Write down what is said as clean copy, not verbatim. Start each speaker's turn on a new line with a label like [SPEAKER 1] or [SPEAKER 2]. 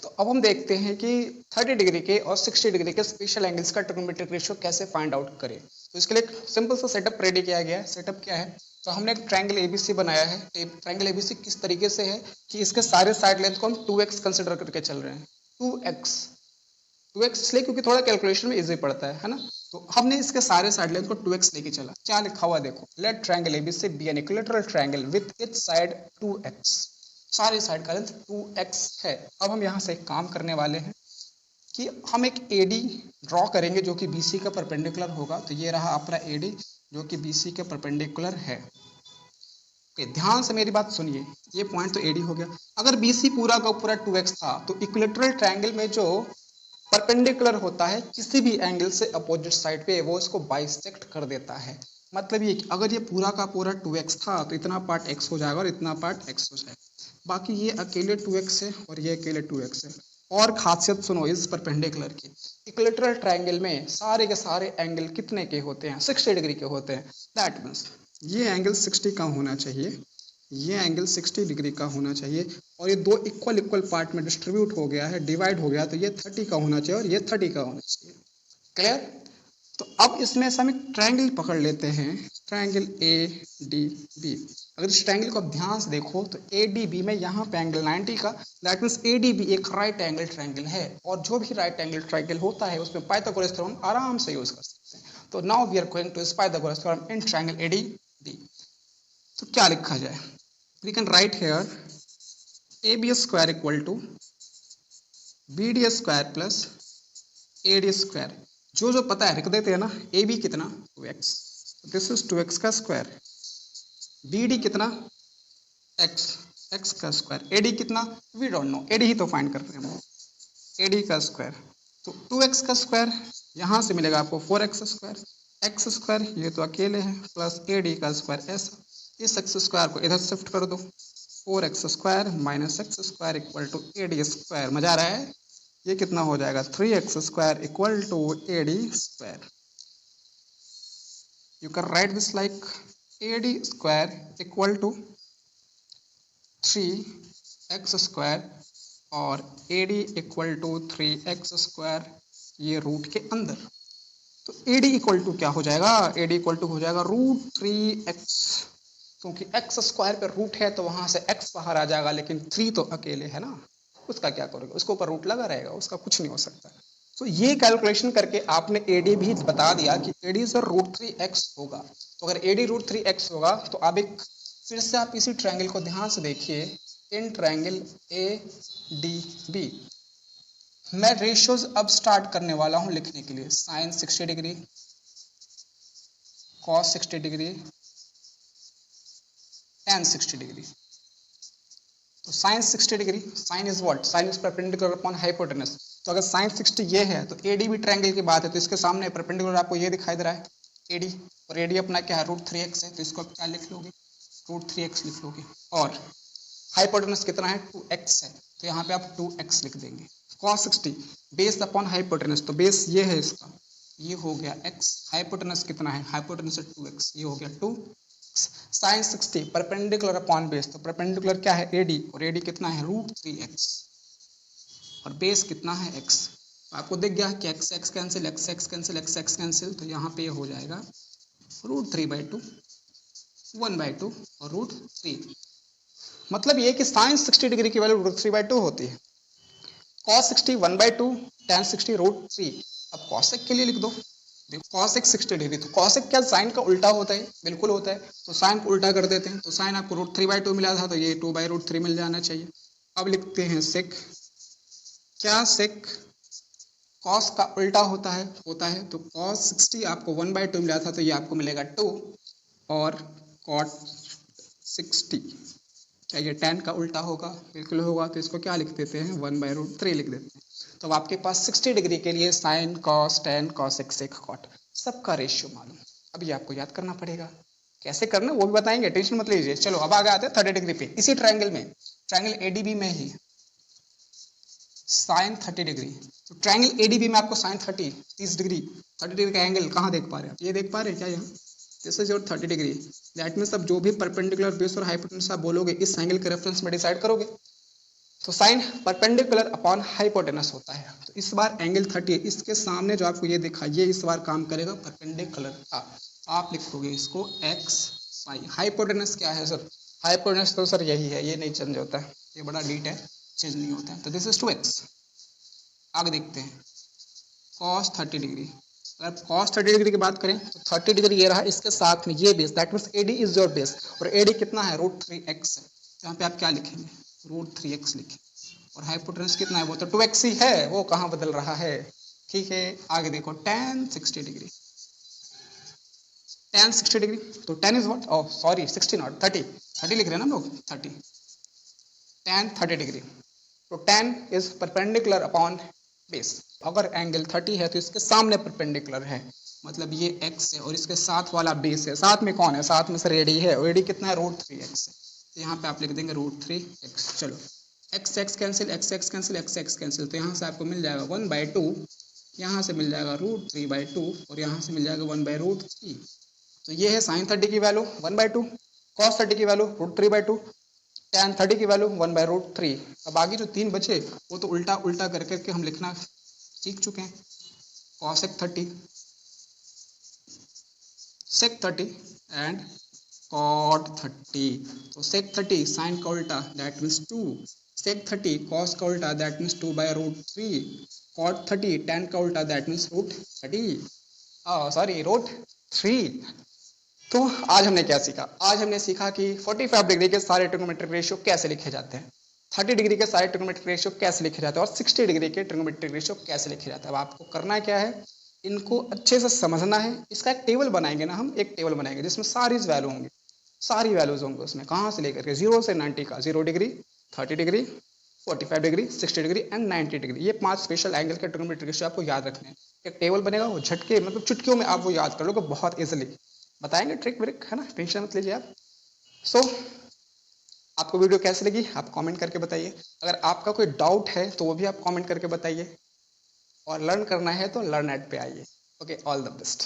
[SPEAKER 1] तो अब हम देखते हैं कि 30 डिग्री के और 60 डिग्री के स्पेशल एंगल्स का ट्रिग्नोमेट्रिक रेशियो कैसे फाइंड आउट करें। तो इसके लिए एक सिंपल सा सेटअप रेडी किया गया है। सेटअप क्या है, तो हमने एक ट्रायंगल एबीसी बनाया है। ट्रायंगल एबीसी किस तरीके से है कि इसके सारे साइड लेंथ को हम 2x कंसिडर करके चल रहे हैं। 2x इसलिए क्योंकि थोड़ा कैलकुलेशन में इजी पड़ता है ना। तो हमने इसके सारे साइड लेंथ को 2x लेके चला। क्या लिखा हुआ देखो, let triangle ABC be an equilateral triangle with its side 2x। सारे साइड का लेंथ 2x है। अब हम यहाँ से एक काम करने वाले हैं कि हम एक AD ड्रॉ करेंगे जो कि BC का परपेंडिकुलर होगा। तो ये रहा अपना AD जो कि BC के परपेंडिकुलर है। ओके, ध्यान से मेरी बात सुनिए, ये पॉइंट तो AD हो गया। अगर BC पूरा का पूरा 2x था तो इक्विलैटरल ट्रायंगल में जो परपेंडिकुलर होता है किसी भी एंगल से अपोजिट साइड पे, वो इसको बाइसेक्ट कर देता है। मतलब ये कि अगर ये पूरा का पूरा 2x था तो इतना पार्ट x हो जाएगा और इतना पार्ट x हो जाएगा। बाकी ये अकेले 2x है और ये अकेले 2x है। और खासियत सुनो इस परपेंडिकुलर की, इक्विलैटरल ट्रायंगल में सारे के सारे एंगल कितने के होते हैं, 60 डिग्री के होते हैं। दैट मीन्स ये एंगल 60 का होना चाहिए, ये एंगल 60 डिग्री का होना चाहिए, और ये दो इक्वल पार्ट में डिस्ट्रीब्यूट हो गया है, डिवाइड हो गया, तो ये 30 का होना चाहिए और ये 30 का होना चाहिए। क्लियर? तो अब इसमें से हम एक ट्रायंगल पकड़ लेते हैं, ट्रायंगल ADB। अगर इस ट्रायंगल को आप ध्यान से देखो तो ADB में यहाँ पे एंगल 90 का, दैट मीन्स ADB एक राइट एंगल ट्रायंगल है। और जो भी राइट एंगल ट्रायंगल होता है उसमें पाइथागोरस थ्योरम आराम से यूज कर सकते हैं। तो now we are going to use Pythagoras theorem in triangle ADB। तो क्या लिखा जाए, we can write here AB square equal to BD square plus AD square. जो पता है लिख देते हैं ना। AB कितना 2x, दिस इज 2x का स्क्वायर। BD कितना x का स्क्वायर। AD कितना वी डोंट नो, AD ही तो फाइंड कर रहे हैं हम, AD का स्क्वायर। तो 2x का स्क्वायर यहाँ से मिलेगा आपको 4x स्क्वायर, x स्क्वायर ये तो अकेले है, प्लस AD का स्क्वायर ऐसा। इस x स्क्वायर को इधर शिफ्ट कर दो, 4x square minus x square equal to AD square. मजा आ रहा है? ये कितना हो जाएगा 3x square equal to AD square. You can write this like AD square equal to 3x square और AD equal to 3x square, ये रूट के अंदर। तो AD इक्वल टू क्या हो जाएगा, AD इक्वल टू हो जाएगा रूट 3x, क्योंकि x स्क्वायर पे रूट है तो वहां से x बाहर आ जाएगा, लेकिन 3 तो अकेले है ना, उसका क्या करोगे, उसके ऊपर रूट लगा रहेगा, उसका कुछ नहीं हो सकता। तो ये कैलकुलेशन करके आपने AD भी बता दिया कि AD सर रूट 3x होगा। तो अगर AD रूट 3x होगा तो अब एक फिर से आप इसी ट्रायंगल को ध्यान से देखिए, इन ट्रायंगल ADB मैं रेशियोज अब स्टार्ट करने वाला हूं लिखने के लिए। Sine 60 degree, cos 60 degree, tan 60 degree. तो sine 60 degree, sine is what, sine is perpendicular upon hypotenuse. तो अगर साइन 60 ये है तो ADB ट्रायंगल की बात है, तो इसके सामने परपेंडिकुलर आपको ये दिखाई दे रहा है AD, और AD अपना क्या है रूट 3x है, तो इसको आप क्या लिख लोगे, रूट 3x लिख लोगे। और हाइपोटेनस कितना है 2x है, तो यहाँ पे आप 2x लिख देंगे। cos 60 बेस अपॉन हाइपोटेनस, तो बेस ये है इसका, ये हो गया x, हाइपोटेनस कितना है, हाइपोटेनस है 2x, ये हो गया 2। साइन 60 परपेंडिकुलर अपॉन बेस, तो परपेंडिकुलर क्या है AD, और AD कितना है रूट 3x, और बेस कितना है x। तो आपको दिख गया कि x cancel, x cancel, x cancel, तो यहाँ पे हो जाएगा रूट 3/2, 1/2 और रूट 3। मतलब ये कि साइन 60 डिग्री की वैल्यू रूट 3/2 होती है, cos 60 1/2, tan 60 रूट 3। अब cosec के लिए लिख दो, देखो cosec 60 डिग्री, तो cosec क्या साइन का उल्टा होता है, बिल्कुल होता है। तो साइन को उल्टा कर देते हैं, तो साइन आपको रूट 3/2 मिला था, तो ये 2/√3 मिल जाना चाहिए। अब लिखते हैं सेक, क्या सेक cos का उल्टा होता है, तो cos 60 आपको 1/2 मिला था, तो ये आपको मिलेगा 2, और cot 60 क्या ये tan का उल्टा होगा, बिल्कुल होगा, तो इसको क्या लिख देते हैं 1/√3 लिख देते हैं। तो अब आपके पास 60 डिग्री के लिए sine, cos, tan, cosec, sec, cot सबका रेशियो मालूम। अब ये आपको याद करना पड़ेगा, कैसे करना वो भी बताएंगे, टेंशन मत लीजिए। चलो अब आगे आते हैं 30 डिग्री पे, इसी ट्रायंगल में, ट्रायंगल ADB में ही साइन 30 डिग्री। तो ट्रायंगल ADB में आपको साइन 30 डिग्री, 30 डिग्री का एंगल कहाँ देख पा रहे हैं आप, ये देख पा रहे हैं क्या, यहाँ this is your 30 degree. That means अब जो भी परपेंडिकुलर बेस और हाइपोटेनस आप बोलोगे इस एंगल के रेफरेंस में डिसाइड करोगे। तो साइन परपेंडिकुलर अपॉन हाइपोटेनस होता है। तो इस बार एंगल 30 इसके सामने जो आपको ये दिखा, ये इस बार काम करेगा परपेंडिकुलर का। आप लिखोगे इसको एक्स वाई। हाइपोटेनस क्या है सर? हाइपोटेनस तो सर यही है, ये नहीं चेंज होता है, ये बड़ा डीट है, चेंज नहीं होता है। तो दिस इज 2x। आगे देखते हैं cos 30 डिग्री। अगर cos 30 डिग्री की बात करें तो 30 डिग्री ये रहा, इसके साथ में ये base, that means AD is your base, और AD कितना है? √3x है। यहाँ पे आप क्या लिखेंगे? √3x लिखें। और हाइपोटेनस कितना है? वो तो 2x ही है, वो कहाँ बदल रहा है। ठीक है, आगे देखो tan 60 डिग्री। tan 60 डिग्री, तो tan is what? Oh sorry 60 not 30, 30 लिख रहे हैं ना लोग, 30। tan 30 डिग्री, तो tan is perpendicular upon base. अगर एंगल 30 है तो इसके सामने परपेंडिकुलर है, मतलब ये x है और इसके साथ वाला बेस है। साथ में कौन है? साथ में सर AD है, और AD कितना है? √3x है। तो यहाँ पे आप लिख देंगे √3x। चलो x x cancel, x x cancel, x x cancel, तो यहाँ से आपको मिल जाएगा 1/2, यहाँ से मिल जाएगा √3/2, और यहाँ से मिल जाएगा 1/√3। तो ये है साइन 30 की वैल्यू 1/2, cos 30 की वैल्यू √3/2, tan 30 की वैल्यू 1/√3। अब आगे जो 3 बचे वो तो उल्टा उल्टा कर करके हम लिखना सीख चुके हैं। cosec 30, sec 30 and cot 30। तो sec 30 sin का उल्टा दैट मीन्स 2, sec 30 cos का उल्टा दैट मीन्स 2/√3, cot 30 tan का उल्टा दैट मीन्स √3। तो आज हमने क्या सीखा? आज हमने सीखा कि 45 डिग्री के सारे ट्रिग्नोमेट्रिक रेशियो कैसे लिखे जाते हैं, 30 डिग्री के सारे ट्रिग्नोमेट्रिक रेशियो कैसे लिखे जाते हैं, और 60 डिग्री के ट्रिग्नोमेट्रिक रेशियो कैसे लिखे जाते हैं। अब आपको करना क्या है, इनको अच्छे से समझना है। इसका एक टेबल बनाएंगे ना, हम एक टेबल बनाएंगे जिसमें सारी वैल्यू होंगी, सारी वैल्यूज होंगे उसमें, कहाँ से लेकर के 0 से 90 का, 0 degree, 30 degree, 45 degree, 60 degree and 90 degree. ये 5 स्पेशल एंगल के ट्रिग्नोमेट्रिक रेशियो आपको याद रखने हैं। एक टेबल बनेगा, वो झटके मतलब चुटकियों में आप वो याद कर लोगे बहुत इजीली। बताएंगे ट्रिक व्रिक, है ना, टेंशन मत लीजिए आप। सो आपको वीडियो कैसी लगी आप कमेंट करके बताइए। अगर आपका कोई डाउट है तो वो भी आप कमेंट करके बताइए, और लर्न करना है तो लर्ननेट पे आइए। Okay, all the best.